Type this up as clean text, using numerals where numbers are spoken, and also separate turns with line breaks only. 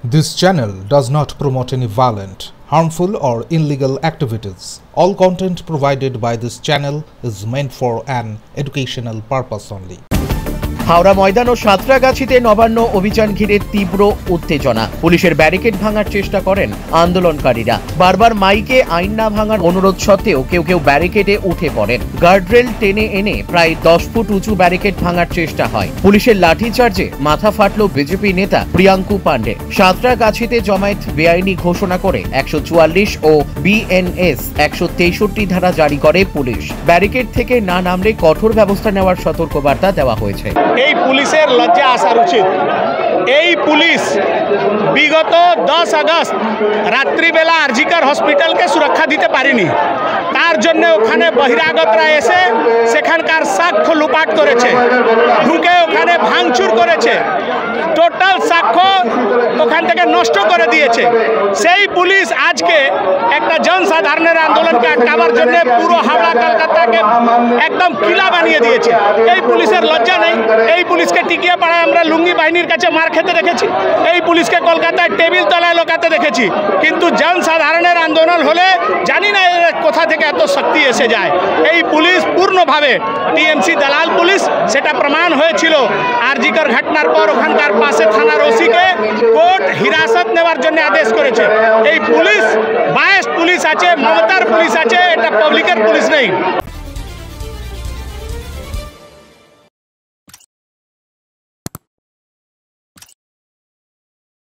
This channel does not promote any violent, harmful or illegal activities. All content provided by this channel is meant for an educational purpose only.
Howrah Maidan ও সাঁতরাগাছিতে নবান্ন অভিযান ঘিরে তীব্র উত্তেজনা। পুলিশের barricade ভাঙার চেষ্টা করেন আন্দোলনকারীরা। বারবার মাইকে আইন না ভাঙার অনুরোধ সত্ত্বেও কেউ কেউ ব্যারিকেডে উঠে পড়েন। গার্ডরেল টেনে এনে প্রায় 10 ফুট উঁচু ব্যারিকেড ভাঙার চেষ্টা হয়। পুলিশের লাঠিচার্জে মাথা ফাটল বিজেপি নেতা প্রিয়াঙ্কু পান্ডে। সাঁতরাগাছিতে জমায়েত বেআইনি ঘোষণা করে 144 ও বিএনএস 163 ধারা জারি করে পুলিশ। ব্যারিকেড থেকে না নামলে কঠোর ব্যবস্থা নেওয়ার সতর্কবার্তা দেওয়া হয়েছে।
এই পুলিশের লজ্জা আসার উচিত। এই পুলিশ বিগত 10 আগস্ট রাত্রিবেলা আরজিকর হসপিটালকে সুরক্ষা দিতে পারেনি। তার জন্য ওখানে বহিরাগতরা এসে সেখানকার সাক্ষ্য লুপাট করেছে, ঢুকে ওখানে ভাঙচুর করেছে, টোটাল সাক্ষ্য ওখান থেকে নষ্ট করে দিয়েছে। সেই পুলিশ আজকে একটা জনসাধারণের আন্দোলনকে আটকাবার জন্য পুরো হাওড়া কলকাতাকে একদম কিলা বানিয়ে দিয়েছে। এই পুলিশের লজ্জা নেই। এই পুলিশকে টিকিয়ে পাড়ায় আমরা লুঙ্গি বাহিনীর কাছে মার খেতে দেখেছি, এই পুলিশকে কলকাতায় টেবিল তলায় লোকাতে দেখেছি, কিন্তু জনসাধারণের আন্দোলন হলে জানি না এর কোথা থেকে এত শক্তি এসে যায়। এই পুলিশ পূর্ণভাবে টিএমসি দালাল পুলিশ, সেটা প্রমাণ হয়েছিল আরজিকর ঘটনার পর। ওখানকার পাশে থানার ওসিকে কোর্ট হিরাসত নেওয়ার জন্য আদেশ করেছে। এই পুলিশ বায়াস পুলিশ আছে, মমতার পুলিশ আছে, এটা পাবলিকের পুলিশ নেই।